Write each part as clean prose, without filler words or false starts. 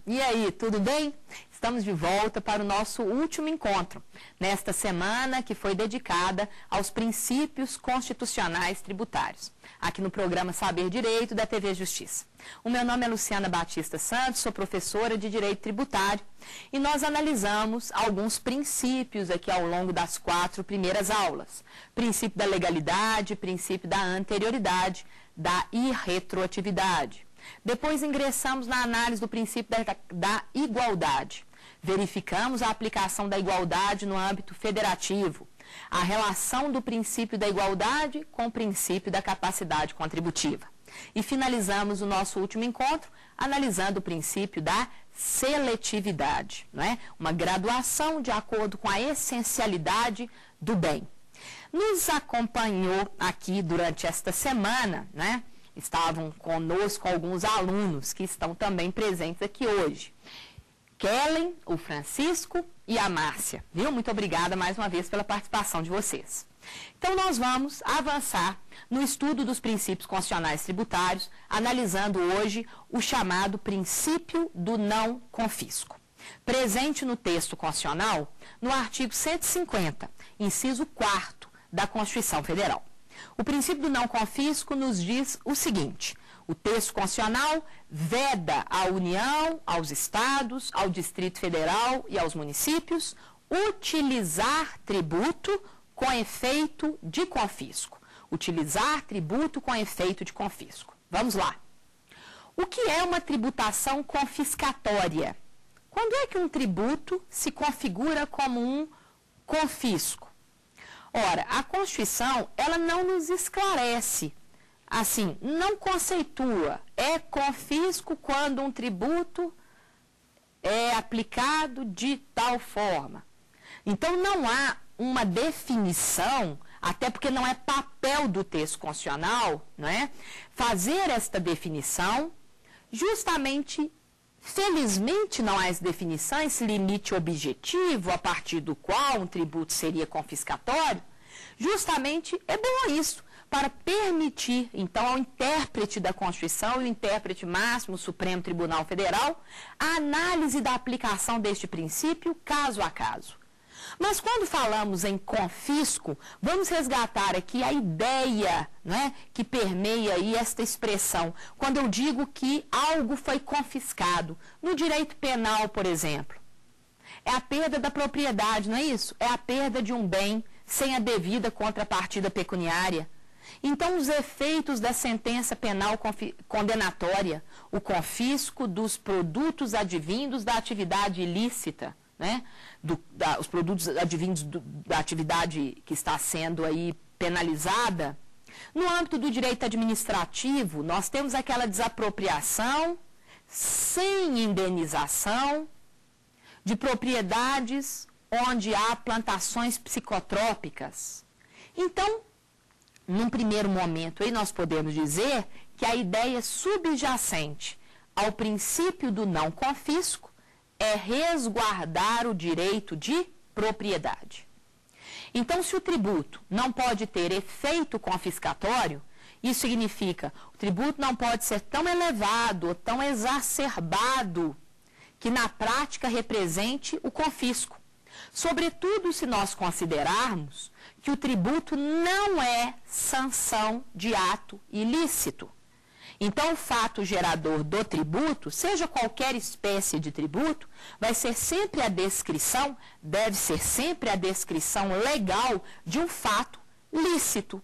E aí, tudo bem? Estamos de volta para o nosso último encontro, nesta semana que foi dedicada aos princípios constitucionais tributários, aqui no programa Saber Direito da TV Justiça. O meu nome é Luciana Batista Santos, sou professora de Direito Tributário e nós analisamos alguns princípios aqui ao longo das 4 primeiras aulas. Princípio da legalidade, princípio da anterioridade, da irretroatividade. Depois ingressamos na análise do princípio da igualdade. Verificamos a aplicação da igualdade no âmbito federativo, a relação do princípio da igualdade com o princípio da capacidade contributiva. E finalizamos o nosso último encontro analisando o princípio da seletividade, não é? Uma graduação de acordo com a essencialidade do bem. Nos acompanhou aqui durante esta semana, né? Estavam conosco alguns alunos que estão também presentes aqui hoje. Kellen, o Francisco e a Márcia, viu? Muito obrigada mais uma vez pela participação de vocês. Então, nós vamos avançar no estudo dos princípios constitucionais tributários, analisando hoje o chamado princípio do não confisco. Presente no texto constitucional, no artigo 150, inciso 4º da Constituição Federal. O princípio do não confisco nos diz o seguinte: o texto constitucional veda à União, aos estados, ao Distrito Federal e aos municípios utilizar tributo com efeito de confisco. Utilizar tributo com efeito de confisco. Vamos lá. O que é uma tributação confiscatória? Quando é que um tributo se configura como um confisco? Ora, a Constituição, ela não nos esclarece, assim, não conceitua. É confisco quando um tributo é aplicado de tal forma. Então, não há uma definição, até porque não é papel do texto constitucional, não é? Fazer esta definição, justamente, felizmente não há essa definição, esse limite objetivo a partir do qual um tributo seria confiscatório, justamente é bom isso, para permitir, então, ao intérprete da Constituição e o intérprete máximo, Supremo Tribunal Federal, a análise da aplicação deste princípio caso a caso. Mas quando falamos em confisco, vamos resgatar aqui a ideia, né, que permeia aí esta expressão. Quando eu digo que algo foi confiscado, no direito penal, por exemplo, é a perda da propriedade, não é isso? É a perda de um bem sem a devida contrapartida pecuniária. Então, os efeitos da sentença penal condenatória, o confisco dos produtos advindos da atividade ilícita, né? Os produtos advindos da atividade que está sendo aí penalizada. No âmbito do direito administrativo, nós temos aquela desapropriação sem indenização de propriedades onde há plantações psicotrópicas. Então, num primeiro momento, aí nós podemos dizer que a ideia subjacente ao princípio do não confisco é resguardar o direito de propriedade. Então, se o tributo não pode ter efeito confiscatório, isso significa que o tributo não pode ser tão elevado ou tão exacerbado que na prática represente o confisco. Sobretudo se nós considerarmos que o tributo não é sanção de ato ilícito. Então, o fato gerador do tributo, seja qualquer espécie de tributo, vai ser sempre a descrição, deve ser sempre a descrição legal de um fato lícito.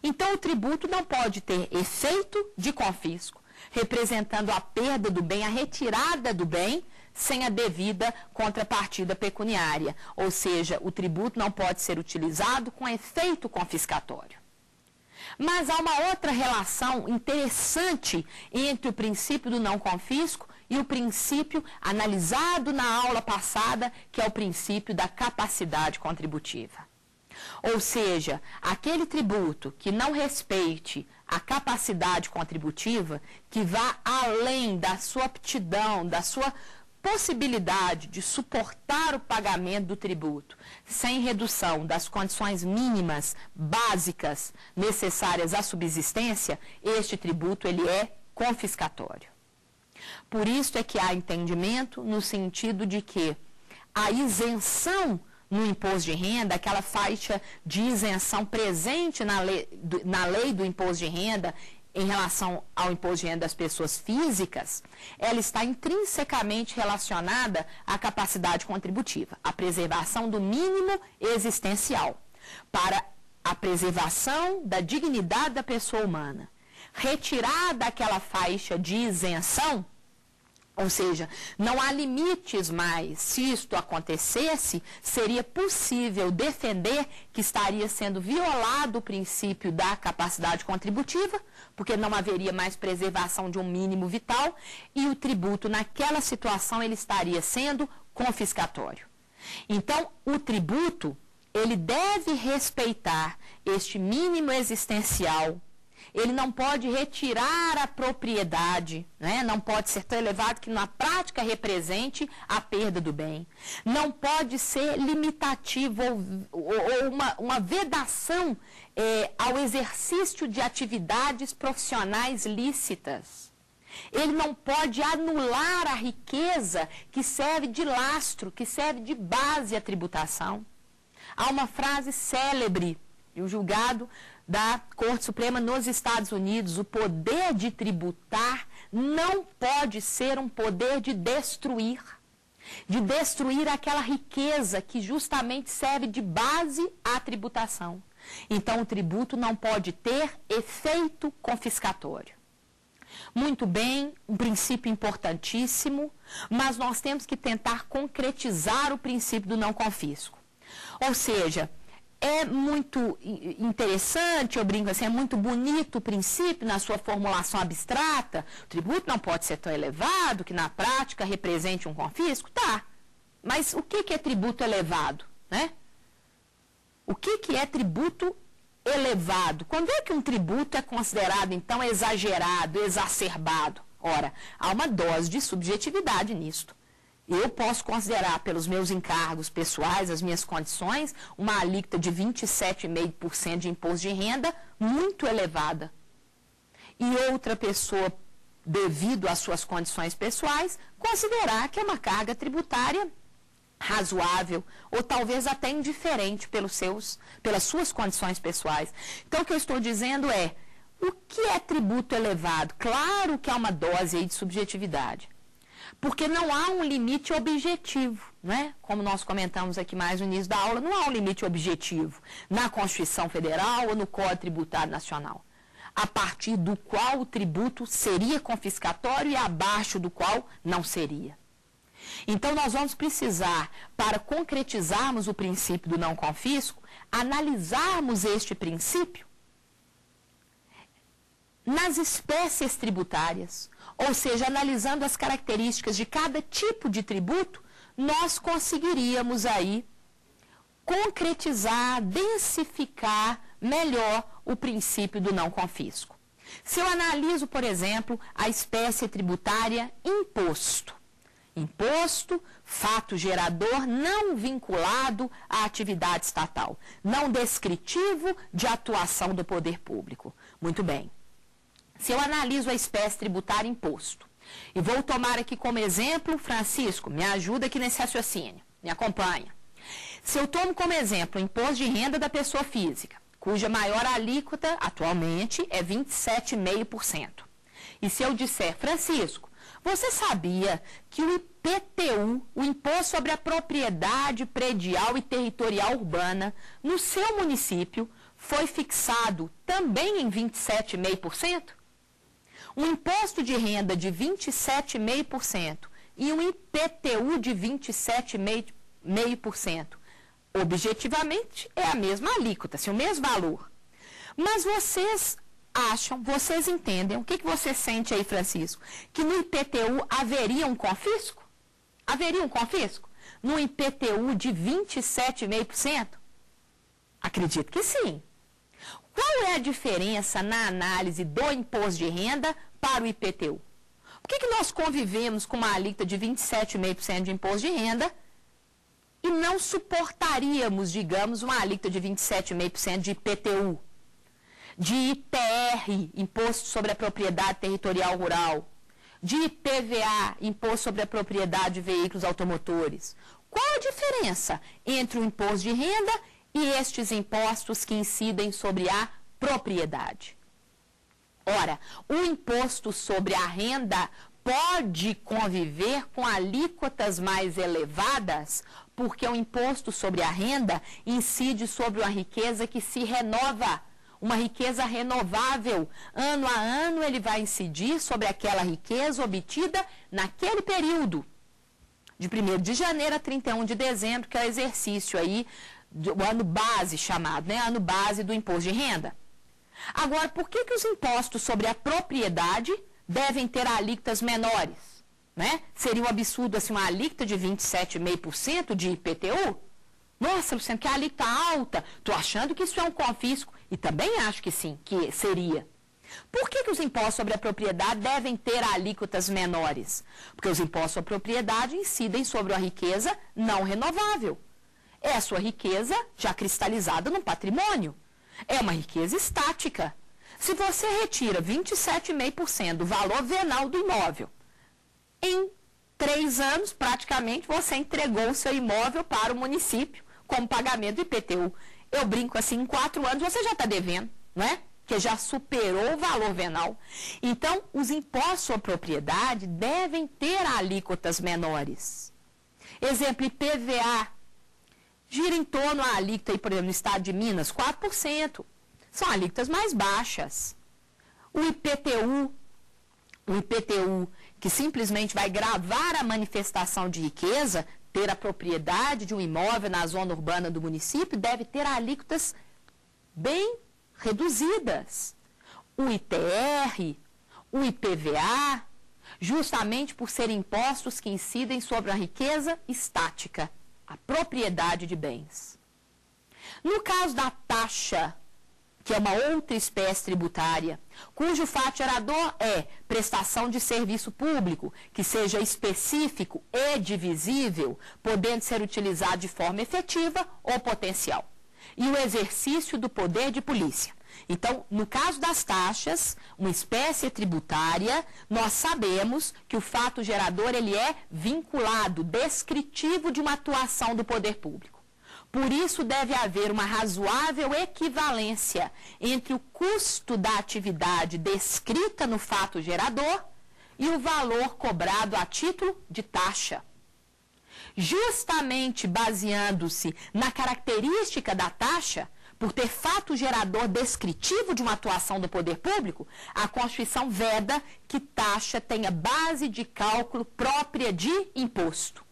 Então, o tributo não pode ter efeito de confisco, representando a perda do bem, a retirada do bem, sem a devida contrapartida pecuniária. Ou seja, o tributo não pode ser utilizado com efeito confiscatório. Mas há uma outra relação interessante entre o princípio do não confisco e o princípio analisado na aula passada, que é o princípio da capacidade contributiva. Ou seja, aquele tributo que não respeite a capacidade contributiva, que vá além da sua aptidão, da sua possibilidade de suportar o pagamento do tributo, sem redução das condições mínimas, básicas, necessárias à subsistência, este tributo ele é confiscatório. Por isso é que há entendimento no sentido de que a isenção no imposto de renda, aquela faixa de isenção presente na lei do imposto de renda em relação ao imposto de renda das pessoas físicas, ela está intrinsecamente relacionada à capacidade contributiva, à preservação do mínimo existencial, para a preservação da dignidade da pessoa humana. Retirar daquela faixa de isenção, ou seja, não há limites mais. Se isto acontecesse, seria possível defender que estaria sendo violado o princípio da capacidade contributiva, porque não haveria mais preservação de um mínimo vital, e o tributo naquela situação ele estaria sendo confiscatório. Então, o tributo, ele deve respeitar este mínimo existencial. Ele não pode retirar a propriedade, né? Não pode ser tão elevado que na prática represente a perda do bem. Não pode ser limitativo ou uma vedação ao exercício de atividades profissionais lícitas. Ele não pode anular a riqueza que serve de lastro, que serve de base à tributação. Há uma frase célebre e o julgado da Corte Suprema nos Estados Unidos: o poder de tributar não pode ser um poder de destruir aquela riqueza que justamente serve de base à tributação. Então, o tributo não pode ter efeito confiscatório. Muito bem, um princípio importantíssimo, mas nós temos que tentar concretizar o princípio do não confisco. Ou seja, é muito interessante, eu brinco assim, é muito bonito o princípio na sua formulação abstrata. O tributo não pode ser tão elevado que na prática represente um confisco. Tá, mas o que é tributo elevado, né? O que é tributo elevado? Quando é que um tributo é considerado, então, exagerado, exacerbado? Ora, há uma dose de subjetividade nisto. Eu posso considerar, pelos meus encargos pessoais, as minhas condições, uma alíquota de 27,5% de imposto de renda muito elevada. E outra pessoa, devido às suas condições pessoais, considerar que é uma carga tributária razoável ou talvez até indiferente pelas suas condições pessoais. Então, o que eu estou dizendo é, o que é tributo elevado? Claro que há uma dose aí de subjetividade. Porque não há um limite objetivo, né? Como nós comentamos aqui mais no início da aula, não há um limite objetivo na Constituição Federal ou no Código Tributário Nacional, a partir do qual o tributo seria confiscatório e abaixo do qual não seria. Então, nós vamos precisar, para concretizarmos o princípio do não confisco, analisarmos este princípio nas espécies tributárias. Ou seja, analisando as características de cada tipo de tributo, nós conseguiríamos aí concretizar, densificar melhor o princípio do não confisco. Se eu analiso, por exemplo, a espécie tributária imposto. Imposto, fato gerador não vinculado à atividade estatal, não descritivo de atuação do poder público. Muito bem. Se eu analiso a espécie tributária imposto, e vou tomar aqui como exemplo, Francisco, me ajuda aqui nesse raciocínio, me acompanha. Se eu tomo como exemplo o imposto de renda da pessoa física, cuja maior alíquota atualmente é 27,5%. E se eu disser, Francisco, você sabia que o IPTU, o Imposto sobre a Propriedade Predial e Territorial Urbana, no seu município, foi fixado também em 27,5%? Um imposto de renda de 27,5% e um IPTU de 27,5%. Objetivamente, é a mesma alíquota, o mesmo valor. Mas vocês acham, vocês entendem, o que você sente aí, Francisco? Que no IPTU haveria um confisco? Haveria um confisco? No IPTU de 27,5%? Acredito que sim. Qual é a diferença na análise do imposto de renda para o IPTU? Por que nós convivemos com uma alíquota de 27,5% de imposto de renda e não suportaríamos, digamos, uma alíquota de 27,5% de IPTU, de ITR, Imposto sobre a Propriedade Territorial Rural, de IPVA, Imposto sobre a Propriedade de Veículos Automotores? Qual a diferença entre o imposto de renda e estes impostos que incidem sobre a propriedade? Ora, o imposto sobre a renda pode conviver com alíquotas mais elevadas, porque o imposto sobre a renda incide sobre uma riqueza que se renova, uma riqueza renovável. Ano a ano ele vai incidir sobre aquela riqueza obtida naquele período, de 1º de janeiro a 31 de dezembro, que é o exercício aí, do ano base chamado, né? Ano base do imposto de renda. Agora, por que os impostos sobre a propriedade devem ter alíquotas menores? Né? Seria um absurdo assim, uma alíquota de 27,5% de IPTU? Nossa, Luciano, que alíquota alta. Estou achando que isso é um confisco. E também acho que sim, que seria. Por que os impostos sobre a propriedade devem ter alíquotas menores? Porque os impostos sobre a propriedade incidem sobre a riqueza não renovável. É a sua riqueza já cristalizada no patrimônio. É uma riqueza estática. Se você retira 27,5% do valor venal do imóvel, em 3 anos, praticamente, você entregou o seu imóvel para o município como pagamento do IPTU. Eu brinco assim, em 4 anos você já está devendo, não é? Que já superou o valor venal. Então, os impostos sobre propriedade devem ter alíquotas menores. Exemplo, IPVA. Gira em torno a alíquota, aí, por exemplo, no estado de Minas, 4%. São alíquotas mais baixas. O IPTU, que simplesmente vai gravar a manifestação de riqueza, ter a propriedade de um imóvel na zona urbana do município, deve ter alíquotas bem reduzidas. O ITR, o IPVA, justamente por serem impostos que incidem sobre a riqueza estática, a propriedade de bens. No caso da taxa, que é uma outra espécie tributária, cujo fato gerador é prestação de serviço público, que seja específico e divisível, podendo ser utilizado de forma efetiva ou potencial. E o exercício do poder de polícia. Então, no caso das taxas, uma espécie tributária, nós sabemos que o fato gerador ele é vinculado, descritivo de uma atuação do poder público. Por isso, deve haver uma razoável equivalência entre o custo da atividade descrita no fato gerador e o valor cobrado a título de taxa. Justamente baseando-se na característica da taxa, por ter fato gerador descritivo de uma atuação do poder público, a Constituição veda que taxa tenha base de cálculo própria de imposto.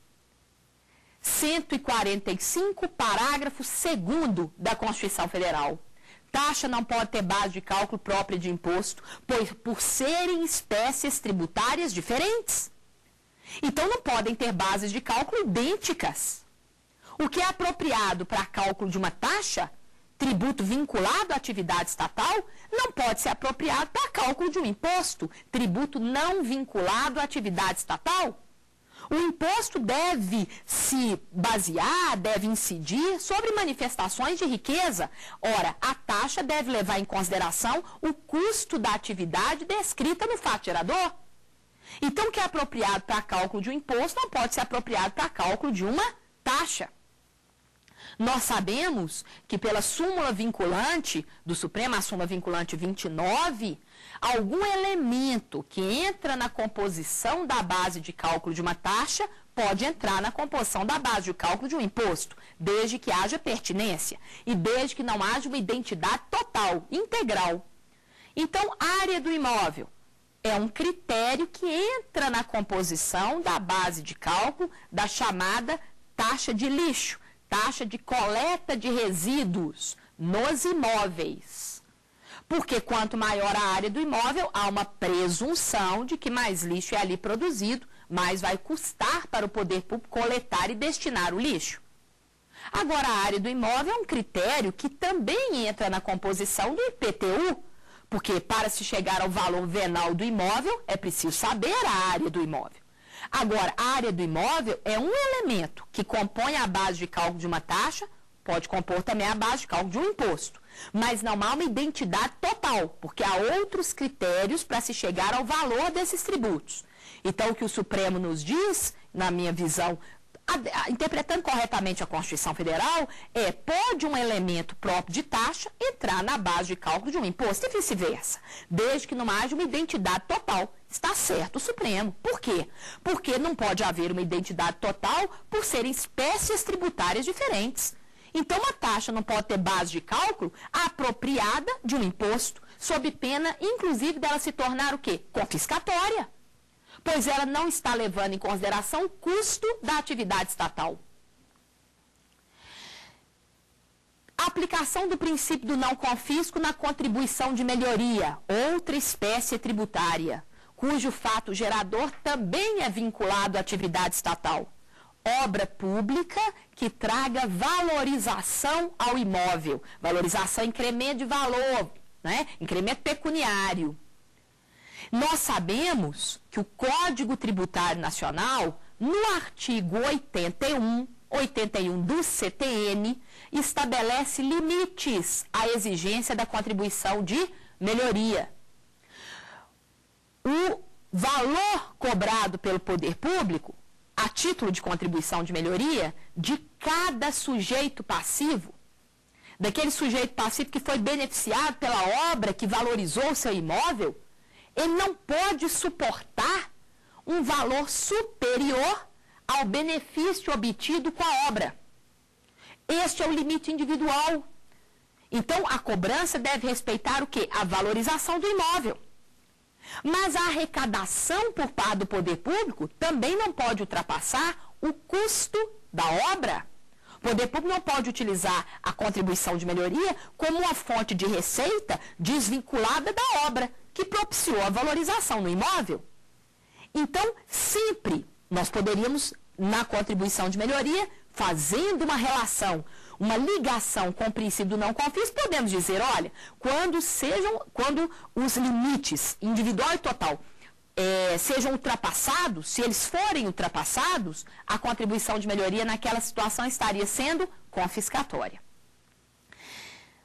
145, parágrafo 2º da Constituição Federal. Taxa não pode ter base de cálculo própria de imposto, pois por serem espécies tributárias diferentes. Então não podem ter bases de cálculo idênticas. O que é apropriado para cálculo de uma taxa, tributo vinculado à atividade estatal, não pode ser apropriado para cálculo de um imposto, tributo não vinculado à atividade estatal. O imposto deve se basear, deve incidir sobre manifestações de riqueza. Ora, a taxa deve levar em consideração o custo da atividade descrita no fato gerador. Então, o que é apropriado para cálculo de um imposto não pode ser apropriado para cálculo de uma taxa. Nós sabemos que pela súmula vinculante do Supremo, a súmula vinculante 29, algum elemento que entra na composição da base de cálculo de uma taxa pode entrar na composição da base de cálculo de um imposto, desde que haja pertinência e desde que não haja uma identidade total, integral. Então, área do imóvel é um critério que entra na composição da base de cálculo da chamada taxa de lixo, taxa de coleta de resíduos nos imóveis. Porque quanto maior a área do imóvel, há uma presunção de que mais lixo é ali produzido, mais vai custar para o poder público coletar e destinar o lixo. Agora, a área do imóvel é um critério que também entra na composição do IPTU, porque para se chegar ao valor venal do imóvel, é preciso saber a área do imóvel. Agora, a área do imóvel é um elemento que compõe a base de cálculo de uma taxa, pode compor também a base de cálculo de um imposto. Mas não há uma identidade total, porque há outros critérios para se chegar ao valor desses tributos. Então, o que o Supremo nos diz, na minha visão, interpretando corretamente a Constituição Federal, pode um elemento próprio de taxa entrar na base de cálculo de um imposto e vice-versa, desde que não haja uma identidade total. Está certo o Supremo. Por quê? Porque não pode haver uma identidade total por serem espécies tributárias diferentes. Então, uma taxa não pode ter base de cálculo apropriada de um imposto, sob pena, inclusive, dela se tornar o quê? Confiscatória. Pois ela não está levando em consideração o custo da atividade estatal. A aplicação do princípio do não confisco na contribuição de melhoria, outra espécie tributária, cujo fato gerador também é vinculado à atividade estatal. Obra pública que traga valorização ao imóvel, valorização, incremento de valor, né? Incremento pecuniário. Nós sabemos que o Código Tributário Nacional, no artigo 81 do CTN, estabelece limites à exigência da contribuição de melhoria. O valor cobrado pelo poder público, a título de contribuição de melhoria, de cada sujeito passivo, daquele sujeito passivo que foi beneficiado pela obra que valorizou o seu imóvel, ele não pode suportar um valor superior ao benefício obtido com a obra. Este é o limite individual. Então, a cobrança deve respeitar o quê? A valorização do imóvel. Mas a arrecadação por parte do poder público também não pode ultrapassar o custo da obra. O poder público não pode utilizar a contribuição de melhoria como uma fonte de receita desvinculada da obra, que propiciou a valorização no imóvel. Então, sempre nós poderíamos, na contribuição de melhoria, fazendo uma relação, uma ligação com o princípio do não confisco, podemos dizer, olha, quando os limites individual e total sejam ultrapassados, se eles forem ultrapassados, a contribuição de melhoria naquela situação estaria sendo confiscatória.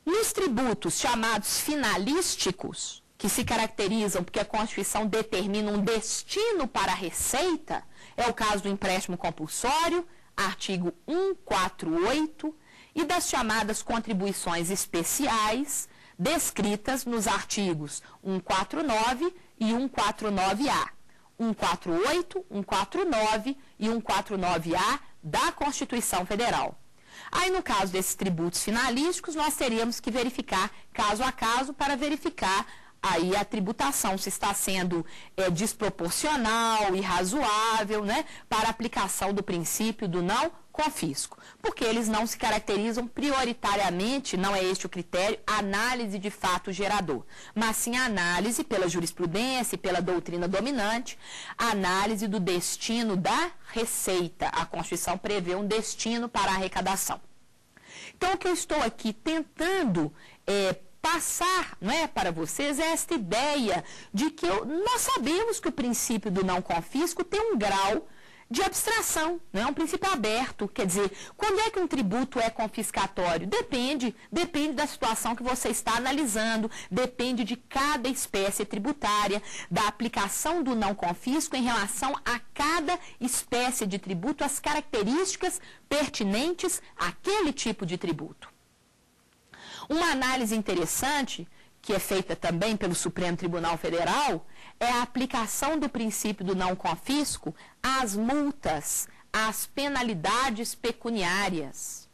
Nos tributos chamados finalísticos, que se caracterizam porque a Constituição determina um destino para a receita, é o caso do empréstimo compulsório, artigo 148, e das chamadas contribuições especiais, descritas nos artigos 149 e 149-A, 148, 149 e 149-A da Constituição Federal. Aí, no caso desses tributos finalísticos, nós teríamos que verificar caso a caso para verificar aí a tributação, se está sendo desproporcional, irrazoável, né, para a aplicação do princípio do não confisco. Porque eles não se caracterizam prioritariamente, não é este o critério, análise de fato gerador, mas sim análise pela jurisprudência e pela doutrina dominante, análise do destino da receita. A Constituição prevê um destino para a arrecadação. Então, o que eu estou aqui tentando passar, não é, para vocês é esta ideia de que nós sabemos que o princípio do não confisco tem um grau de abstração, não é um princípio aberto. Quer dizer, quando é que um tributo é confiscatório? Depende da situação que você está analisando, depende de cada espécie tributária, da aplicação do não confisco em relação a cada espécie de tributo, as características pertinentes àquele tipo de tributo. Uma análise interessante, que é feita também pelo Supremo Tribunal Federal, é a aplicação do princípio do não confisco às multas, às penalidades pecuniárias.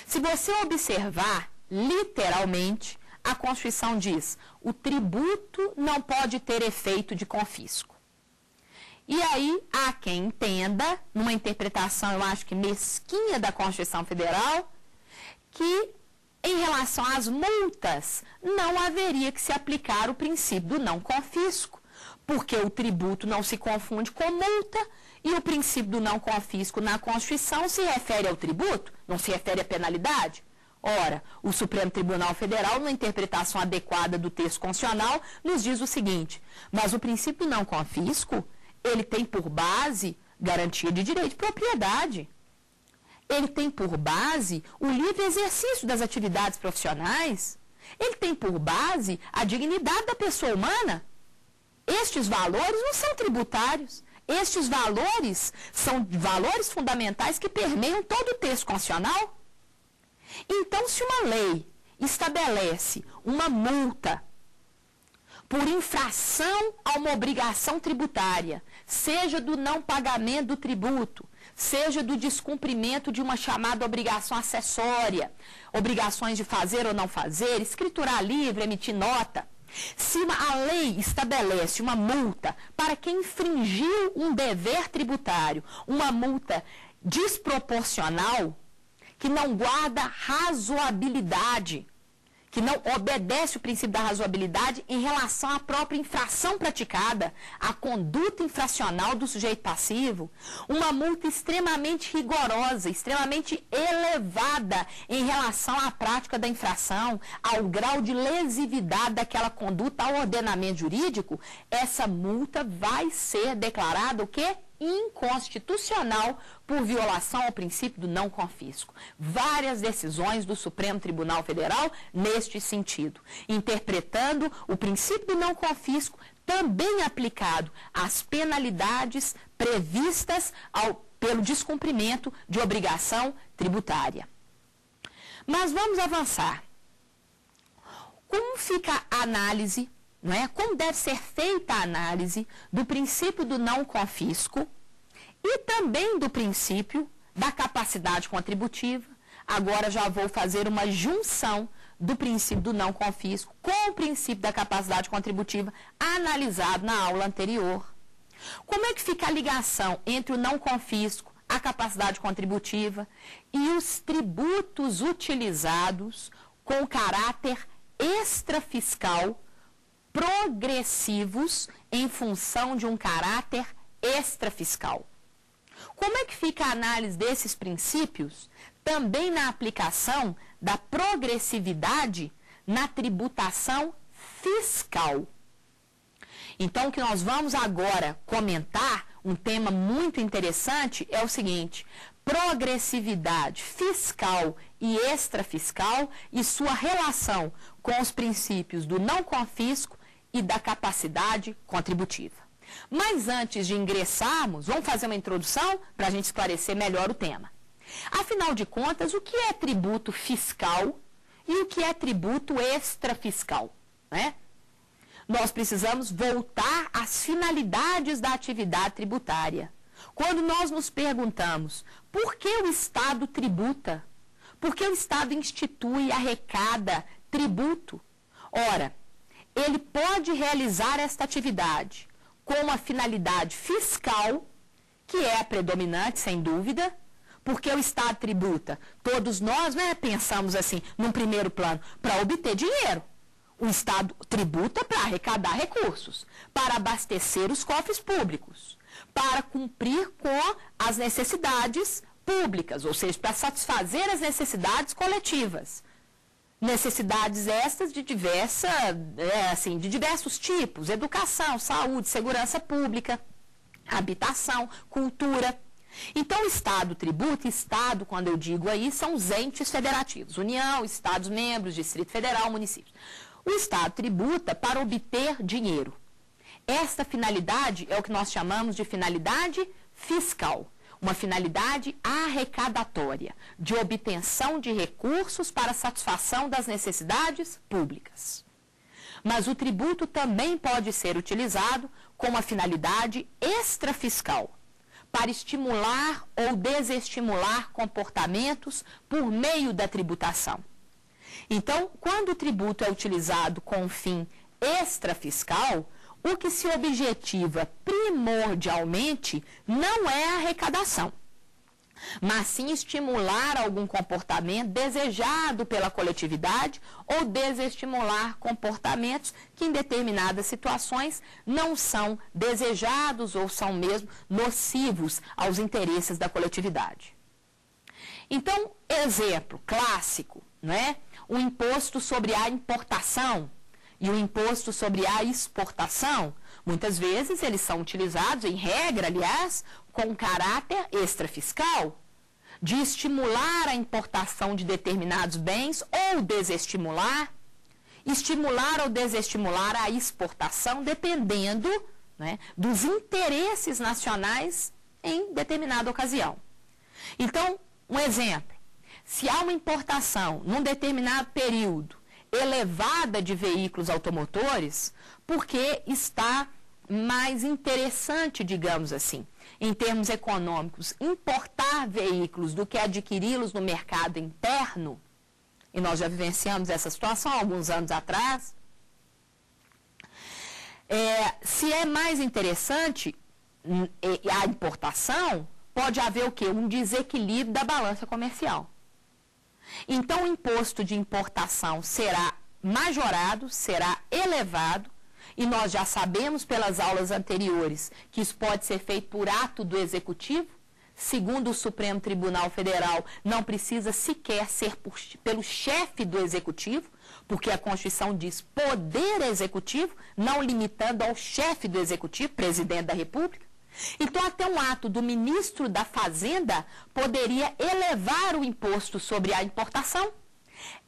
Se você observar, literalmente, a Constituição diz: o tributo não pode ter efeito de confisco. E aí, há quem entenda, numa interpretação, eu acho que mesquinha da Constituição Federal, que em relação às multas, não haveria que se aplicar o princípio do não confisco, porque o tributo não se confunde com multa e o princípio do não confisco na Constituição se refere ao tributo, não se refere à penalidade. Ora, o Supremo Tribunal Federal, numa interpretação adequada do texto constitucional, nos diz o seguinte: mas o princípio do não confisco, ele tem por base garantia de direito de propriedade. Ele tem por base o livre exercício das atividades profissionais. Ele tem por base a dignidade da pessoa humana. estes valores não são tributários. Estes valores são valores fundamentais que permeiam todo o texto constitucional. Então, se uma lei estabelece uma multa por infração a uma obrigação tributária, seja do não pagamento do tributo, seja do descumprimento de uma chamada obrigação acessória, obrigações de fazer ou não fazer, escriturar livre, emitir nota. Se a lei estabelece uma multa para quem infringiu um dever tributário, uma multa desproporcional, que não guarda razoabilidade, que não obedece o princípio da razoabilidade em relação à própria infração praticada, à conduta infracional do sujeito passivo, uma multa extremamente rigorosa, extremamente elevada em relação à prática da infração, ao grau de lesividade daquela conduta ao ordenamento jurídico, essa multa vai ser declarada o quê? Inconstitucional por violação ao princípio do não confisco. Várias decisões do Supremo Tribunal Federal neste sentido, interpretando o princípio do não confisco também aplicado às penalidades previstas pelo descumprimento de obrigação tributária. Mas vamos avançar. Como fica a análise, não é? Como deve ser feita a análise do princípio do não confisco e também do princípio da capacidade contributiva? Agora já vou fazer uma junção do princípio do não confisco com o princípio da capacidade contributiva analisado na aula anterior. Como é que fica a ligação entre o não confisco, a capacidade contributiva e os tributos utilizados com caráter extrafiscal progressivos em função de um caráter extrafiscal? Como é que fica a análise desses princípios também na aplicação da progressividade na tributação fiscal? Então, o que nós vamos agora comentar, um tema muito interessante, é o seguinte: progressividade fiscal e extrafiscal e sua relação com os princípios do não confisco e da capacidade contributiva. Mas antes de ingressarmos, vamos fazer uma introdução para a gente esclarecer melhor o tema. Afinal de contas, o que é tributo fiscal e o que é tributo extrafiscal, né? Nós precisamos voltar às finalidades da atividade tributária. Quando nós nos perguntamos por que o Estado tributa, por que o Estado institui, arrecada tributo? Ora, ele pode realizar esta atividade com uma finalidade fiscal, que é a predominante, sem dúvida, porque o Estado tributa. Todos nós, né, pensamos assim, num primeiro plano, para obter dinheiro. O Estado tributa para arrecadar recursos, para abastecer os cofres públicos, para cumprir com as necessidades públicas, ou seja, para satisfazer as necessidades coletivas. Necessidades estas de diversos tipos: educação, saúde, segurança pública, habitação, cultura. Então, o Estado tributa, Estado, quando eu digo aí, são os entes federativos: União, Estados membros, Distrito Federal, municípios. O Estado tributa para obter dinheiro. Esta finalidade é o que nós chamamos de finalidade fiscal. Uma finalidade arrecadatória, de obtenção de recursos para satisfação das necessidades públicas. Mas o tributo também pode ser utilizado com uma finalidade extrafiscal, para estimular ou desestimular comportamentos por meio da tributação. Então, quando o tributo é utilizado com um fim extrafiscal, o que se objetiva primordialmente não é a arrecadação, mas sim estimular algum comportamento desejado pela coletividade ou desestimular comportamentos que em determinadas situações não são desejados ou são mesmo nocivos aos interesses da coletividade. Então, exemplo clássico, né? O imposto sobre a importação e o imposto sobre a exportação, muitas vezes eles são utilizados, em regra, aliás, com caráter extrafiscal, de estimular a importação de determinados bens ou desestimular. estimular ou desestimular a exportação dependendo, né, dos interesses nacionais em determinada ocasião. Então, um exemplo, se há uma importação num determinado período elevada de veículos automotores, porque está mais interessante, digamos assim, em termos econômicos, importar veículos do que adquiri-los no mercado interno, e nós já vivenciamos essa situação há alguns anos atrás, se é mais interessante a importação, pode haver o quê? Um desequilíbrio da balança comercial. Então, o imposto de importação será majorado, será elevado, e nós já sabemos pelas aulas anteriores que isso pode ser feito por ato do Executivo. Segundo o Supremo Tribunal Federal, não precisa sequer ser pelo chefe do Executivo, porque a Constituição diz poder executivo, não limitando ao chefe do Executivo, presidente da República. Então, até um ato do ministro da Fazenda poderia elevar o imposto sobre a importação.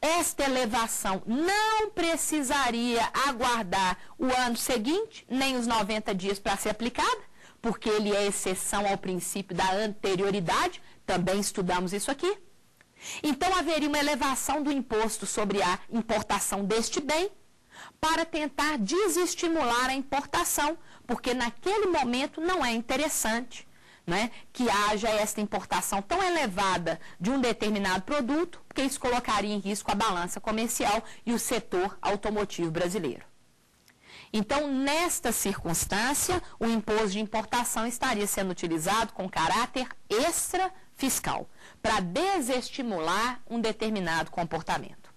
Esta elevação não precisaria aguardar o ano seguinte, nem os 90 dias para ser aplicada, porque ele é exceção ao princípio da anterioridade, também estudamos isso aqui. Então, haveria uma elevação do imposto sobre a importação deste bem para tentar desestimular a importação, porque naquele momento não é interessante, né, que haja esta importação tão elevada de um determinado produto, porque isso colocaria em risco a balança comercial e o setor automotivo brasileiro. Então, nesta circunstância, o imposto de importação estaria sendo utilizado com caráter extrafiscal, para desestimular um determinado comportamento.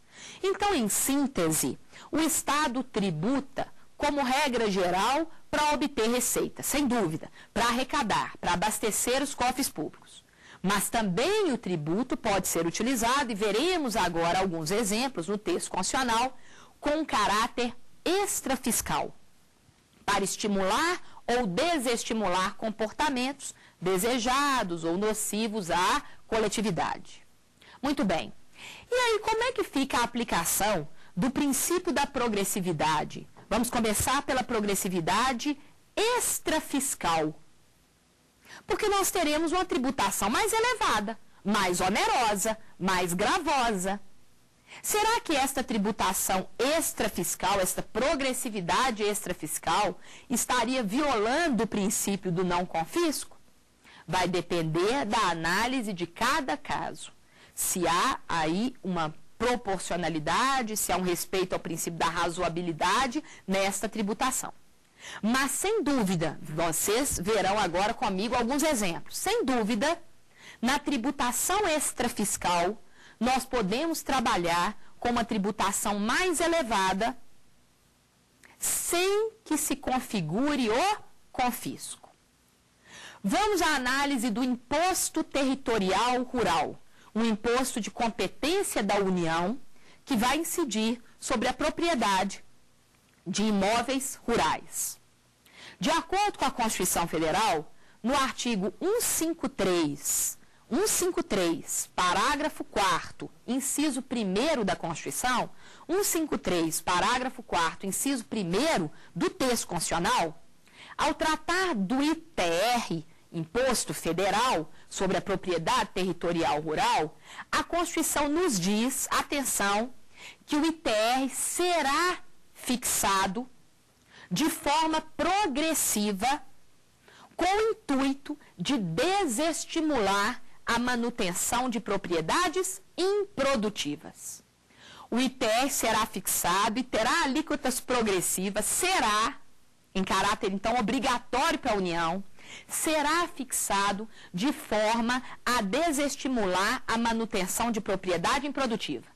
Então, em síntese, o Estado tributa, como regra geral, para obter receita, sem dúvida, para arrecadar, para abastecer os cofres públicos. Mas também o tributo pode ser utilizado, e veremos agora alguns exemplos no texto constitucional, com caráter extrafiscal, para estimular ou desestimular comportamentos desejados ou nocivos à coletividade. Muito bem. E aí, como é que fica a aplicação do princípio da progressividade? Vamos começar pela progressividade extrafiscal. Porque nós teremos uma tributação mais elevada, mais onerosa, mais gravosa. Será que esta tributação extrafiscal, esta progressividade extrafiscal, estaria violando o princípio do não confisco? Vai depender da análise de cada caso. Se há aí uma proporcionalidade, se há um respeito ao princípio da razoabilidade nesta tributação. Mas, sem dúvida, vocês verão agora comigo alguns exemplos. Sem dúvida, na tributação extrafiscal, nós podemos trabalhar com uma tributação mais elevada sem que se configure o confisco. Vamos à análise do imposto territorial rural, um imposto de competência da União que vai incidir sobre a propriedade de imóveis rurais. De acordo com a Constituição Federal, no artigo 153, parágrafo 4º, inciso 1º da Constituição, 153, parágrafo 4º, inciso 1º do texto constitucional, ao tratar do ITR, Imposto Federal sobre a Propriedade Territorial Rural, a Constituição nos diz, atenção, que o ITR será fixado de forma progressiva com o intuito de desestimular a manutenção de propriedades improdutivas. O ITR será fixado e terá alíquotas progressivas, será, em caráter então obrigatório para a União, será fixado de forma a desestimular a manutenção de propriedade improdutiva.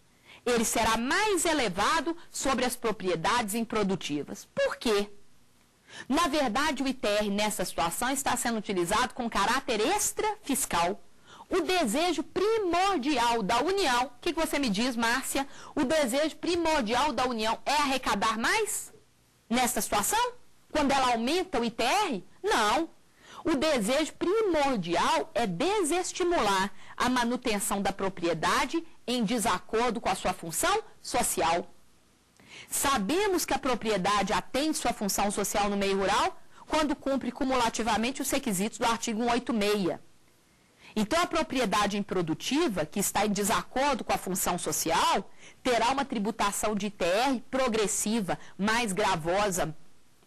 Ele será mais elevado sobre as propriedades improdutivas. Por quê? Na verdade, o ITR nessa situação está sendo utilizado com caráter extrafiscal. O desejo primordial da União, o que você me diz, Márcia? O desejo primordial da União é arrecadar mais nessa situação? Quando ela aumenta o ITR? Não. O desejo primordial é desestimular a manutenção da propriedade em desacordo com a sua função social. Sabemos que a propriedade atende sua função social no meio rural quando cumpre cumulativamente os requisitos do artigo 186. Então, a propriedade improdutiva, que está em desacordo com a função social, terá uma tributação de ITR progressiva, mais gravosa,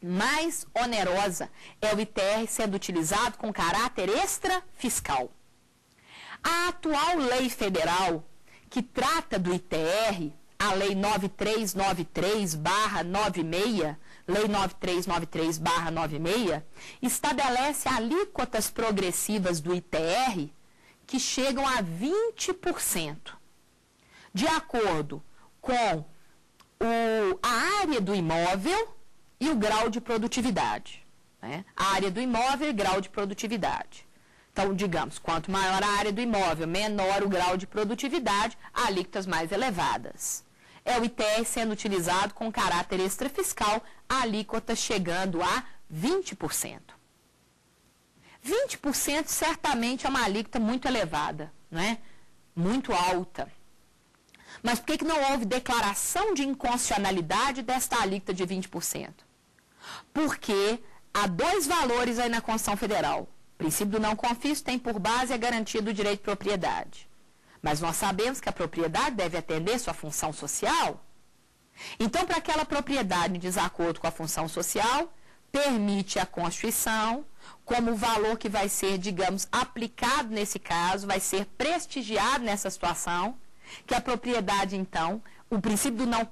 mais onerosa. É o ITR sendo utilizado com caráter extrafiscal. A atual lei federal, que trata do ITR, a Lei 9393/96, Lei 9393/96, estabelece alíquotas progressivas do ITR que chegam a 20%, de acordo com a área do imóvel e o grau de produtividade. Né? A área do imóvel e grau de produtividade. Então, digamos, quanto maior a área do imóvel, menor o grau de produtividade, alíquotas mais elevadas. É o ITR sendo utilizado com caráter extrafiscal, a alíquota chegando a 20%. 20% certamente é uma alíquota muito elevada, não é? Muito alta. Mas por que não houve declaração de inconstitucionalidade desta alíquota de 20%? Porque há dois valores aí na Constituição Federal. O princípio do não confisco tem por base a garantia do direito de propriedade. Mas nós sabemos que a propriedade deve atender sua função social. Então, para aquela propriedade em desacordo com a função social, permite a Constituição, como o valor que vai ser, digamos, aplicado nesse caso, vai ser prestigiado nessa situação, que a propriedade, então, o princípio do não,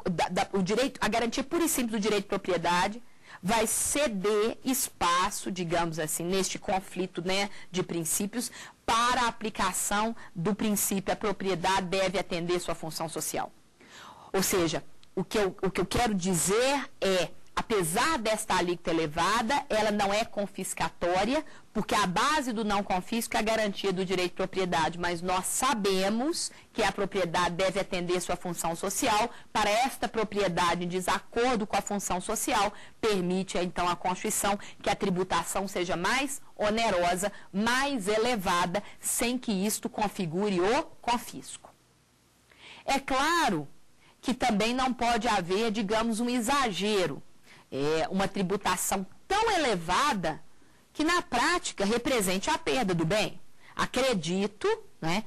o direito, a garantia pura e simples do direito de propriedade, vai ceder espaço, digamos assim, neste conflito, né, de princípios, para a aplicação do princípio a propriedade deve atender sua função social. Ou seja, o que eu quero dizer é, apesar desta alíquota elevada, ela não é confiscatória, porque a base do não confisco é a garantia do direito de propriedade, mas nós sabemos que a propriedade deve atender sua função social. Para esta propriedade em desacordo com a função social, permite então a Constituição que a tributação seja mais onerosa, mais elevada, sem que isto configure o confisco. É claro que também não pode haver, digamos, um exagero, uma tributação tão elevada que na prática represente a perda do bem. Acredito, né,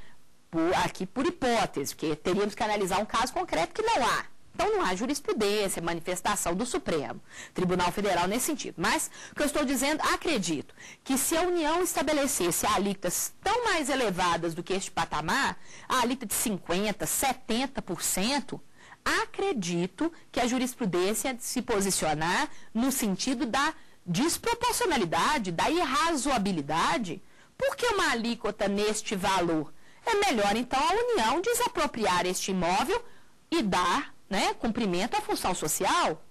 aqui por hipótese, porque teríamos que analisar um caso concreto que não há. Então não há jurisprudência, manifestação do Supremo Tribunal Federal nesse sentido. Mas o que eu estou dizendo, acredito que se a União estabelecesse alíquotas tão mais elevadas do que este patamar, a alíquota de 50%, 70%, acredito que a jurisprudência se posicionar no sentido da desproporcionalidade, da irrazoabilidade. Por que uma alíquota neste valor? É melhor, então, a União desapropriar este imóvel e dar, né, cumprimento à função social.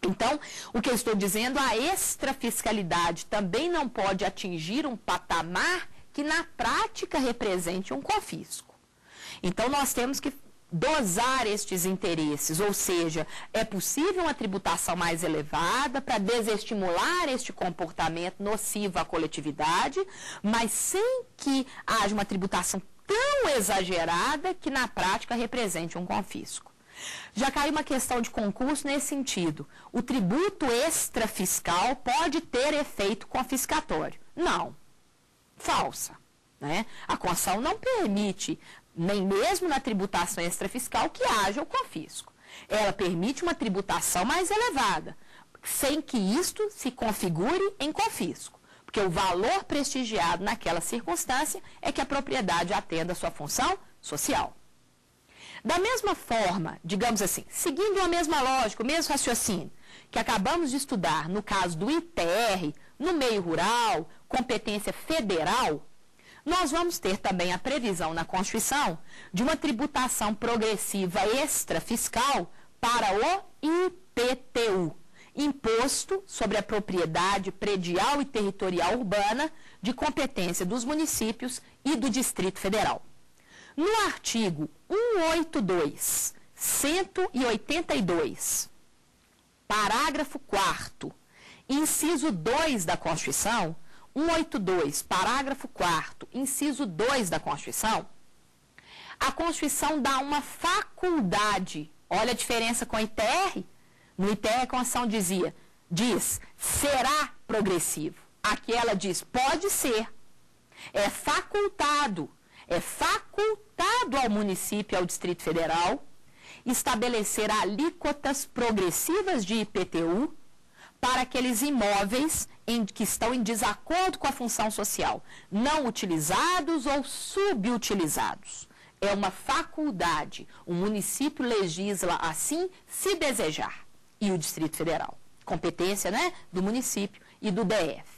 Então, o que eu estou dizendo, a extrafiscalidade também não pode atingir um patamar que, na prática, represente um confisco. Então, nós temos que dosar estes interesses, ou seja, é possível uma tributação mais elevada para desestimular este comportamento nocivo à coletividade, mas sem que haja uma tributação tão exagerada que na prática represente um confisco. Já caiu uma questão de concurso nesse sentido. O tributo extrafiscal pode ter efeito confiscatório? Não. Falsa. Né? A Constituição não permite, nem mesmo na tributação extrafiscal, que haja o confisco. Ela permite uma tributação mais elevada, sem que isto se configure em confisco. Porque o valor prestigiado naquela circunstância é que a propriedade atenda a sua função social. Da mesma forma, digamos assim, seguindo a mesma lógica, o mesmo raciocínio que acabamos de estudar no caso do ITR, no meio rural, competência federal, nós vamos ter também a previsão na Constituição de uma tributação progressiva extrafiscal para o IPTU, Imposto sobre a Propriedade Predial e Territorial Urbana, de competência dos municípios e do Distrito Federal. No artigo 182, 182, parágrafo 4º, inciso 2 da Constituição, 182, parágrafo 4º, inciso 2 da Constituição, a Constituição dá uma faculdade Olha a diferença com o ITR. No ITR a Constituição diz, será progressivo. Aqui ela diz, pode ser. É facultado ao município e ao Distrito Federal estabelecer alíquotas progressivas de IPTU para aqueles imóveis que estão em desacordo com a função social, não utilizados ou subutilizados. É uma faculdade. O município legisla assim, se desejar. E o Distrito Federal. Competência, né, do município e do DF.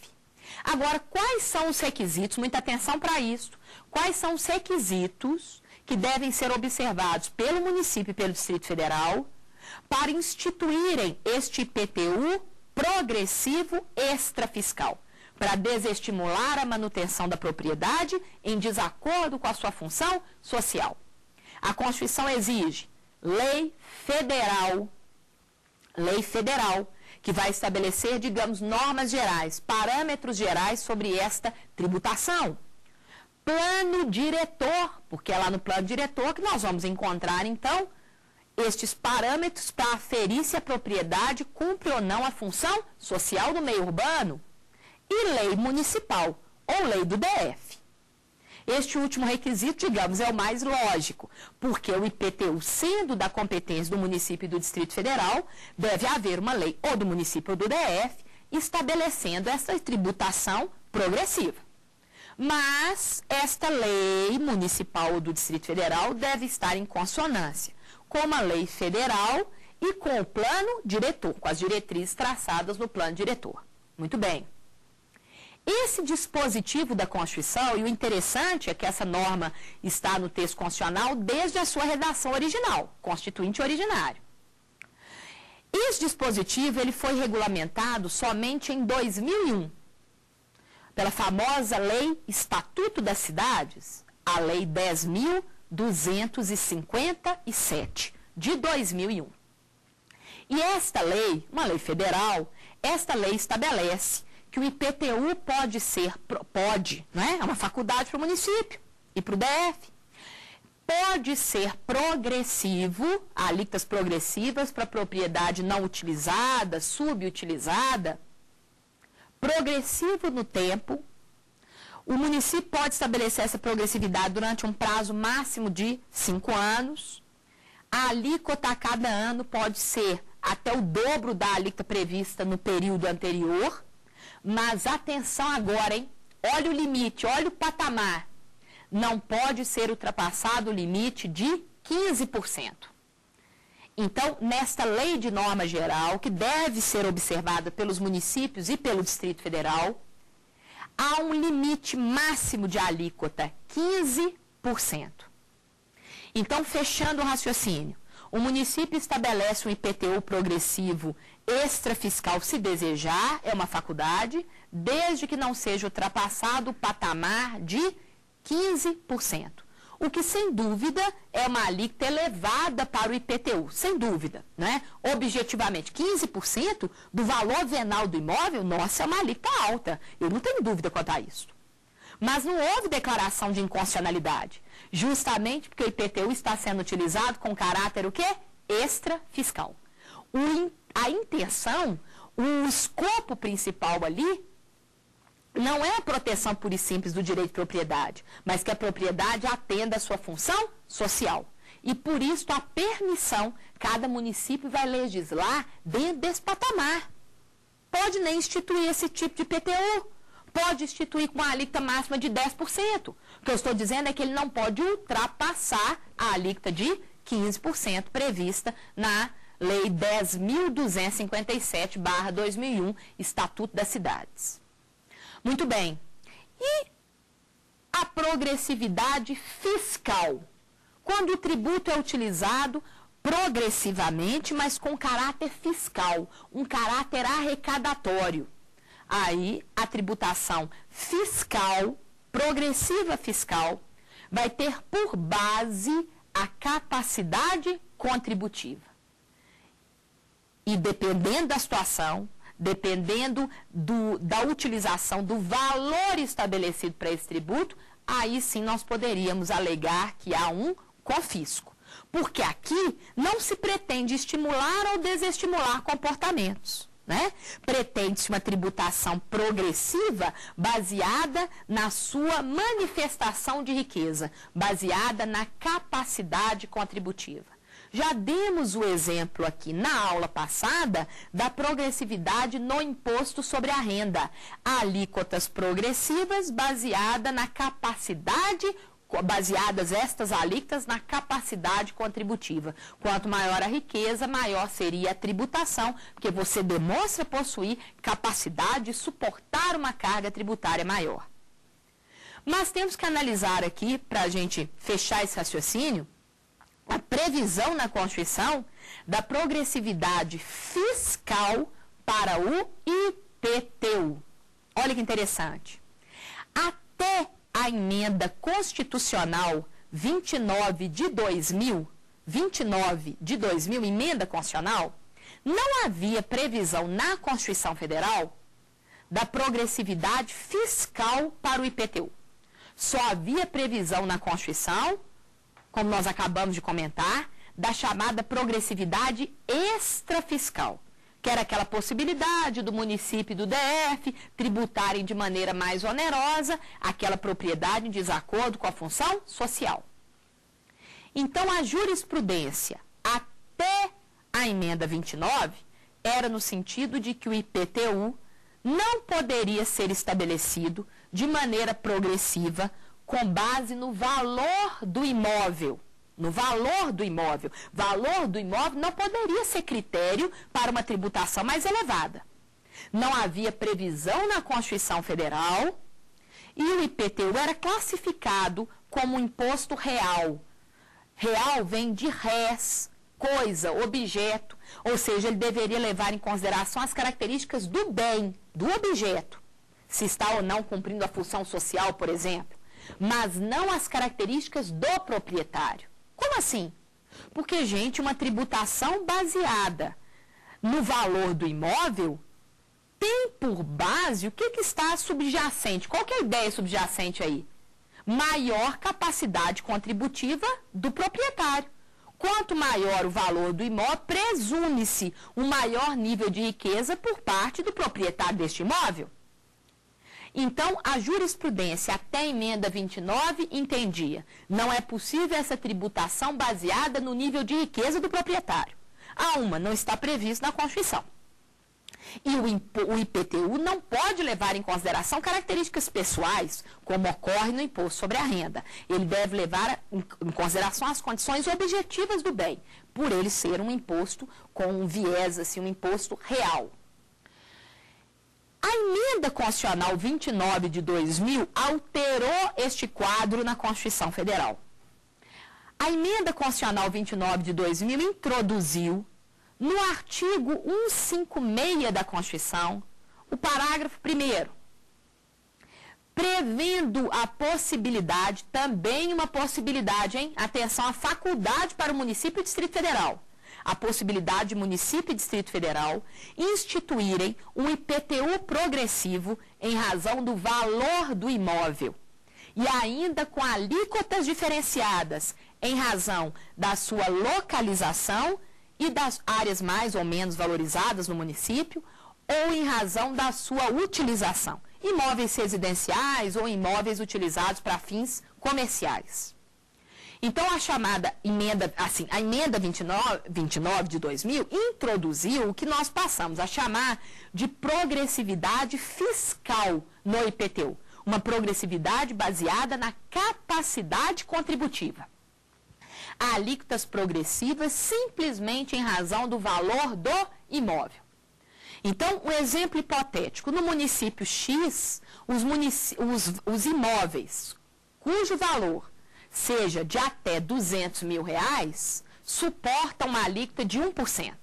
Agora, quais são os requisitos? Muita atenção para isso. Quais são os requisitos que devem ser observados pelo município e pelo Distrito Federal para instituírem este IPTU progressivo extrafiscal, para desestimular a manutenção da propriedade em desacordo com a sua função social? A Constituição exige lei federal, que vai estabelecer, digamos, normas gerais, parâmetros gerais sobre esta tributação. Plano diretor, porque é lá no plano diretor que nós vamos encontrar, então, estes parâmetros para aferir se a propriedade cumpre ou não a função social do meio urbano. E lei municipal, ou lei do DF. Este último requisito, digamos, é o mais lógico, porque o IPTU, sendo da competência do município e do Distrito Federal, deve haver uma lei ou do município ou do DF estabelecendo essa tributação progressiva. Mas esta lei municipal ou do Distrito Federal deve estar em consonância com uma lei federal e com o plano diretor, com as diretrizes traçadas no plano diretor. Muito bem. Esse dispositivo da Constituição, e o interessante é que essa norma está no texto constitucional desde a sua redação original, constituinte originário. Esse dispositivo ele foi regulamentado somente em 2001, pela famosa Lei Estatuto das Cidades, a Lei 10.257, de 2001. E esta lei, uma lei federal, esta lei estabelece que o IPTU não é? É uma faculdade para o município e para o DF. Pode ser progressivo, alíquotas progressivas para propriedade não utilizada, subutilizada, progressivo no tempo. O município pode estabelecer essa progressividade durante um prazo máximo de 5 anos. A alíquota a cada ano pode ser até o dobro da alíquota prevista no período anterior. Mas atenção agora, hein? Olha o limite, olha o patamar. Não pode ser ultrapassado o limite de 15%. Então, nesta lei de norma geral, que deve ser observada pelos municípios e pelo Distrito Federal, há um limite máximo de alíquota, 15%. Então, fechando o raciocínio, o município estabelece um IPTU progressivo extrafiscal, se desejar, é uma faculdade, desde que não seja ultrapassado o patamar de 15%. O que, sem dúvida, é uma alíquota elevada para o IPTU, sem dúvida, né? Objetivamente, 15% do valor venal do imóvel, nossa, é uma alíquota alta. Eu não tenho dúvida quanto a isso. Mas não houve declaração de inconstitucionalidade, justamente porque o IPTU está sendo utilizado com caráter o quê? Extrafiscal. A intenção, o escopo principal ali, não é a proteção pura e simples do direito de propriedade, mas que a propriedade atenda a sua função social. E por isso a permissão, cada município vai legislar dentro desse patamar. Pode nem instituir esse tipo de IPTU, pode instituir com uma alíquota máxima de 10%. O que eu estou dizendo é que ele não pode ultrapassar a alíquota de 15% prevista na Lei 10.257/2001, Estatuto das Cidades. Muito bem. E a progressividade fiscal? Quando o tributo é utilizado progressivamente, mas com caráter fiscal, um caráter arrecadatório. Aí, a tributação fiscal, progressiva fiscal, vai ter por base a capacidade contributiva. E dependendo da situação, dependendo da utilização do valor estabelecido para esse tributo, aí sim nós poderíamos alegar que há um confisco. Porque aqui não se pretende estimular ou desestimular comportamentos, né? Pretende-se uma tributação progressiva baseada na sua manifestação de riqueza, baseada na capacidade contributiva. Já demos o exemplo aqui na aula passada da progressividade no imposto sobre a renda. Alíquotas progressivas baseadas estas alíquotas na capacidade contributiva. Quanto maior a riqueza, maior seria a tributação, porque você demonstra possuir capacidade de suportar uma carga tributária maior. Mas temos que analisar aqui, para a gente fechar esse raciocínio, a previsão na Constituição da progressividade fiscal para o IPTU. Olha que interessante. Até a emenda constitucional 29 de 2000, emenda constitucional, não havia previsão na Constituição Federal da progressividade fiscal para o IPTU. Só havia previsão na Constituição, como nós acabamos de comentar, da chamada progressividade extrafiscal, que era aquela possibilidade do município e do DF tributarem de maneira mais onerosa aquela propriedade em desacordo com a função social. Então, a jurisprudência até a emenda 29 era no sentido de que o IPTU não poderia ser estabelecido de maneira progressiva com base no valor do imóvel. No valor do imóvel. Valor do imóvel não poderia ser critério para uma tributação mais elevada. Não havia previsão na Constituição Federal e o IPTU era classificado como um imposto real. Real vem de res, coisa, objeto, ou seja, ele deveria levar em consideração as características do bem, do objeto, se está ou não cumprindo a função social, por exemplo, mas não as características do proprietário. Como assim? Porque, gente, uma tributação baseada no valor do imóvel tem por base o que está subjacente. Qual que é a ideia subjacente aí? Maior capacidade contributiva do proprietário. Quanto maior o valor do imóvel, presume-se um maior nível de riqueza por parte do proprietário deste imóvel. Então, a jurisprudência até a emenda 29 entendia, não é possível essa tributação baseada no nível de riqueza do proprietário. A uma não está previsto na Constituição. E o IPTU não pode levar em consideração características pessoais, como ocorre no imposto sobre a renda. Ele deve levar em consideração as condições objetivas do bem, por ele ser um imposto com um viés, assim, um imposto real. A emenda constitucional 29 de 2000 alterou este quadro na Constituição Federal. A emenda constitucional 29 de 2000 introduziu, no artigo 156 da Constituição, o parágrafo 1º, prevendo a possibilidade, também uma possibilidade, atenção, a faculdade para o município e Distrito Federal, a possibilidade de município e Distrito Federal instituírem um IPTU progressivo em razão do valor do imóvel e ainda com alíquotas diferenciadas em razão da sua localização e das áreas mais ou menos valorizadas no município ou em razão da sua utilização, imóveis residenciais ou imóveis utilizados para fins comerciais. Então, a chamada emenda, a emenda 29 de 2000 introduziu o que nós passamos a chamar de progressividade fiscal no IPTU. Uma progressividade baseada na capacidade contributiva. Alíquotas progressivas simplesmente em razão do valor do imóvel. Então, um exemplo hipotético. No município X, os imóveis cujo valor seja de até R$200 mil, suporta uma alíquota de 1%.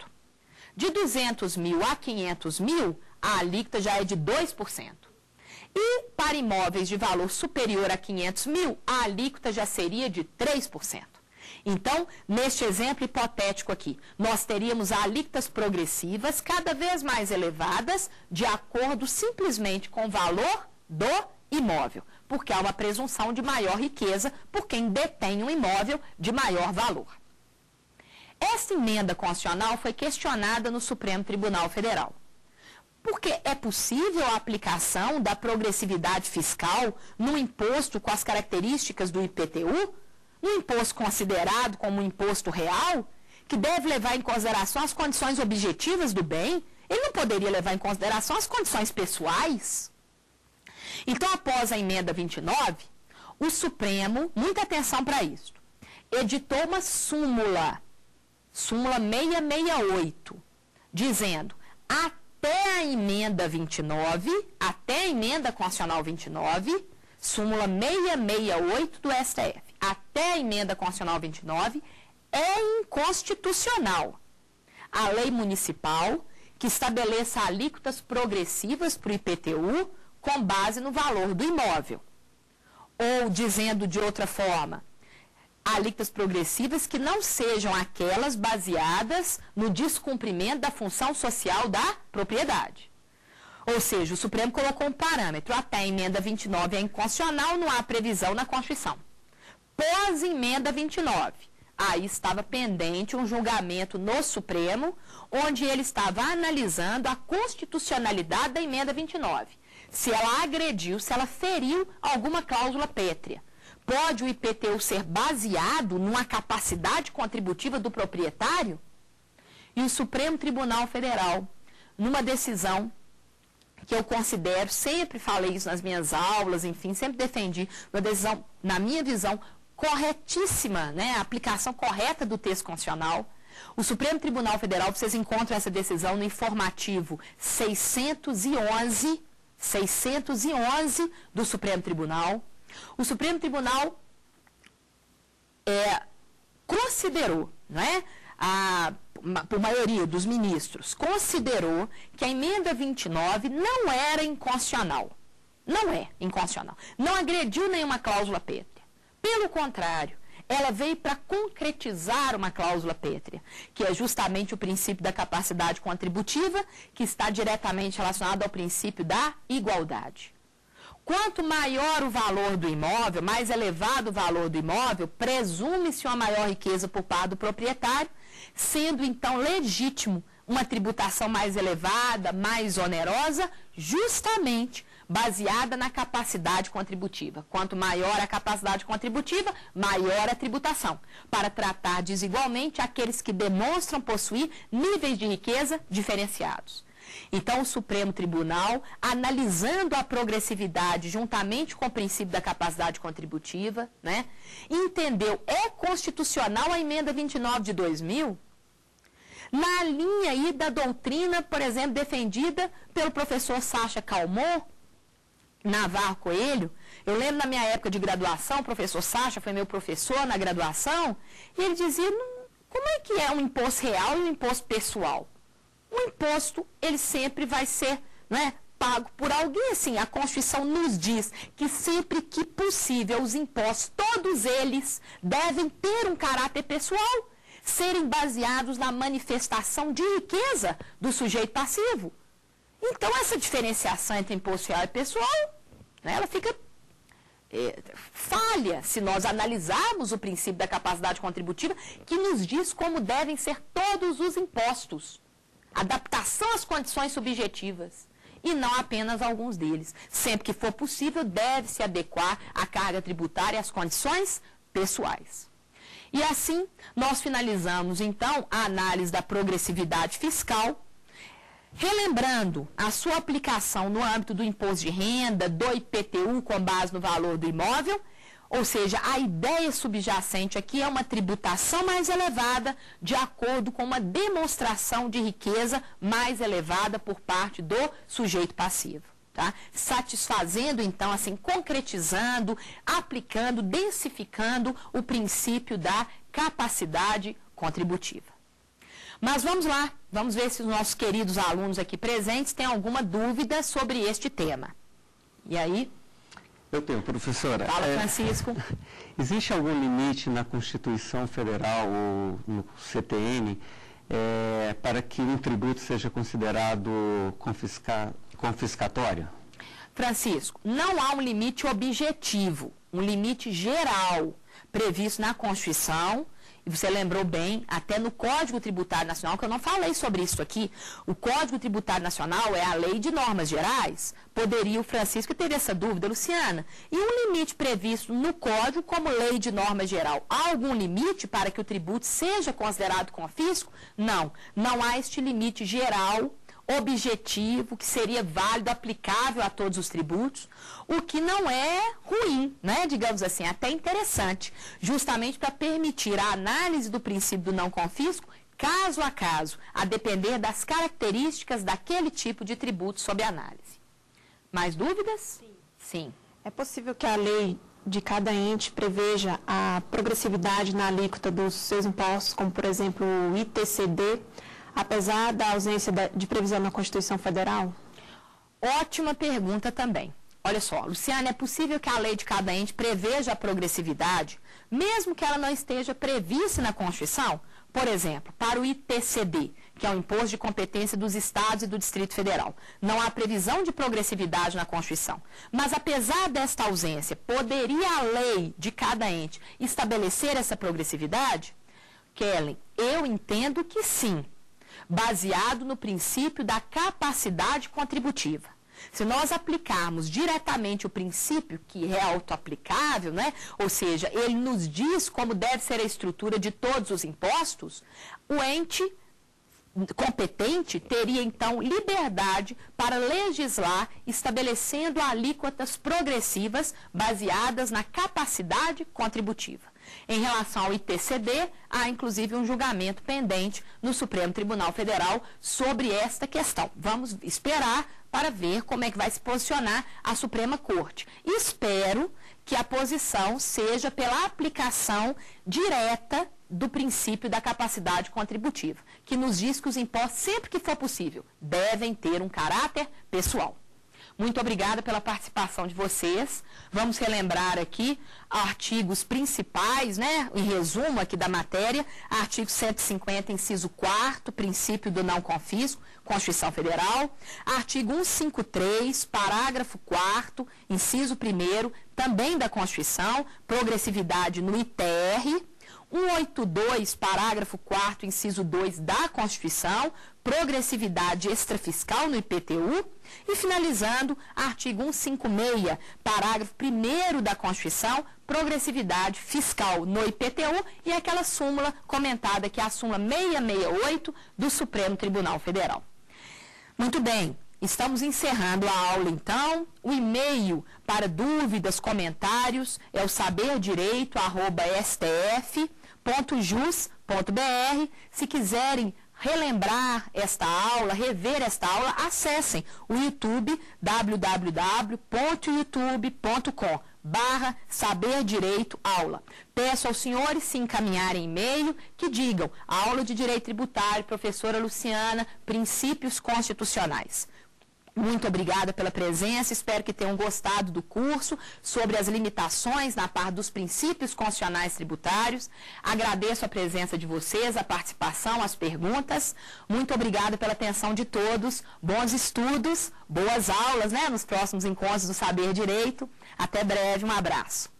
De 200 mil a 500 mil, a alíquota já é de 2%. E para imóveis de valor superior a 500 mil, a alíquota já seria de 3%. Então, neste exemplo hipotético aqui, nós teríamos alíquotas progressivas cada vez mais elevadas de acordo simplesmente com o valor do imóvel, porque há uma presunção de maior riqueza por quem detém um imóvel de maior valor. Essa emenda constitucional foi questionada no Supremo Tribunal Federal. Porque é possível a aplicação da progressividade fiscal num imposto com as características do IPTU, num imposto considerado como um imposto real, que deve levar em consideração as condições objetivas do bem. Ele não poderia levar em consideração as condições pessoais. Então, após a emenda 29, o Supremo, muita atenção para isso, editou uma súmula 668, dizendo, até a emenda 29, até a emenda constitucional 29, súmula 668 do STF, até a emenda constitucional 29, é inconstitucional a lei municipal que estabeleça alíquotas progressivas para o IPTU com base no valor do imóvel. Ou, dizendo de outra forma, alíquotas progressivas que não sejam aquelas baseadas no descumprimento da função social da propriedade. Ou seja, o Supremo colocou um parâmetro, até a emenda 29 é inconstitucional, não há previsão na Constituição. Pós-emenda 29, aí estava pendente um julgamento no Supremo, onde ele estava analisando a constitucionalidade da emenda 29. Se ela agrediu, se ela feriu alguma cláusula pétrea. Pode o IPTU ser baseado numa capacidade contributiva do proprietário? E o Supremo Tribunal Federal, numa decisão que eu considero, sempre falei isso nas minhas aulas, enfim, sempre defendi, uma decisão, na minha visão, corretíssima, né, a aplicação correta do texto constitucional. O Supremo Tribunal Federal, vocês encontram essa decisão no informativo 611 do Supremo Tribunal. O Supremo Tribunal considerou, né, por maioria dos ministros, considerou que a emenda 29 não era inconstitucional. Não é inconstitucional. Não agrediu nenhuma cláusula pétrea. Pelo contrário, ela veio para concretizar uma cláusula pétrea, que é justamente o princípio da capacidade contributiva, que está diretamente relacionado ao princípio da igualdade. Quanto maior o valor do imóvel, mais elevado o valor do imóvel, presume-se uma maior riqueza por parte do proprietário, sendo então legítimo uma tributação mais elevada, mais onerosa, justamente baseada na capacidade contributiva. Quanto maior a capacidade contributiva, maior a tributação, para tratar desigualmente aqueles que demonstram possuir níveis de riqueza diferenciados. Então, o Supremo Tribunal, analisando a progressividade juntamente com o princípio da capacidade contributiva, né, entendeu, é constitucional a emenda 29 de 2000? Na linha aí da doutrina, por exemplo, defendida pelo professor Sacha Calmon, Navarro Coelho. Eu lembro na minha época de graduação, o professor Sacha foi meu professor na graduação, e ele dizia, como é que é um imposto real e um imposto pessoal? O imposto, ele sempre vai ser, né, pago por alguém. Assim, a Constituição nos diz que sempre que possível os impostos, todos eles, devem ter um caráter pessoal, serem baseados na manifestação de riqueza do sujeito passivo. Então, essa diferenciação entre imposto real e pessoal, né, ela fica falha se nós analisarmos o princípio da capacidade contributiva, que nos diz como devem ser todos os impostos. Adaptação às condições subjetivas, e não apenas alguns deles. Sempre que for possível, deve se adequar à carga tributária e às condições pessoais. E assim, nós finalizamos, então, a análise da progressividade fiscal, relembrando a sua aplicação no âmbito do imposto de renda, do IPTU com base no valor do imóvel, ou seja, a ideia subjacente aqui é uma tributação mais elevada de acordo com uma demonstração de riqueza mais elevada por parte do sujeito passivo. Tá? Satisfazendo, então, assim, concretizando, aplicando, densificando o princípio da capacidade contributiva. Mas vamos lá, vamos ver se os nossos queridos alunos aqui presentes têm alguma dúvida sobre este tema. E aí? Eu tenho, professora. Fala, Francisco. Existe algum limite na Constituição Federal ou no CTN para que um tributo seja considerado confiscatório? Francisco, não há um limite objetivo, um limite geral previsto na Constituição e você lembrou bem, até no Código Tributário Nacional, que eu não falei sobre isso aqui, o Código Tributário Nacional é a lei de normas gerais. Poderia o Francisco ter essa dúvida, Luciana? E um limite previsto no Código como lei de norma geral, há algum limite para que o tributo seja considerado confisco? Não, não há este limite geral, objetivo, que seria válido, aplicável a todos os tributos, o que não é ruim, né? Digamos assim, até interessante, justamente para permitir a análise do princípio do não confisco, caso a caso, a depender das características daquele tipo de tributo sob análise. Mais dúvidas? Sim. Sim. É possível que a lei de cada ente preveja a progressividade na alíquota dos seus impostos, como, por exemplo, o ITCD, apesar da ausência de previsão na Constituição Federal? Ótima pergunta também. Olha só, Luciana, é possível que a lei de cada ente preveja a progressividade, mesmo que ela não esteja prevista na Constituição? Por exemplo, para o ITCD, que é o Imposto de Competência dos Estados e do Distrito Federal. Não há previsão de progressividade na Constituição. Mas, apesar desta ausência, poderia a lei de cada ente estabelecer essa progressividade? Kellen, eu entendo que sim, baseado no princípio da capacidade contributiva. Se nós aplicarmos diretamente o princípio que é autoaplicável, né? Ou seja, ele nos diz como deve ser a estrutura de todos os impostos, o ente competente teria, então, liberdade para legislar, estabelecendo alíquotas progressivas baseadas na capacidade contributiva. Em relação ao ITCD, há inclusive um julgamento pendente no Supremo Tribunal Federal sobre esta questão. Vamos esperar para ver como é que vai se posicionar a Suprema Corte. E espero que a posição seja pela aplicação direta do princípio da capacidade contributiva, que nos diz que os impostos, sempre que for possível, devem ter um caráter pessoal. Muito obrigada pela participação de vocês. Vamos relembrar aqui artigos principais, né? Em resumo aqui da matéria, artigo 150, inciso 4º, princípio do não confisco, Constituição Federal. Artigo 153, parágrafo 4º, inciso 1º, também da Constituição, progressividade no ITR. 182, parágrafo 4º, inciso 2 da Constituição, progressividade extrafiscal no IPTU. E finalizando, artigo 156, parágrafo 1º da Constituição, progressividade fiscal no IPTU e aquela súmula comentada que é a súmula 668 do Supremo Tribunal Federal. Muito bem. Estamos encerrando a aula, então. O e-mail para dúvidas, comentários é o saberdireito@stf.jus.br. Se quiserem relembrar esta aula, rever esta aula, acessem o YouTube, www.youtube.com/saberdireitoaula. Peço aos senhores se encaminharem e-mail que digam aula de Direito Tributário, professora Luciana, princípios constitucionais. Muito obrigada pela presença, espero que tenham gostado do curso sobre as limitações na parte dos princípios constitucionais tributários. Agradeço a presença de vocês, a participação, as perguntas. Muito obrigada pela atenção de todos. Bons estudos, boas aulas, né, nos próximos encontros do Saber Direito. Até breve, um abraço.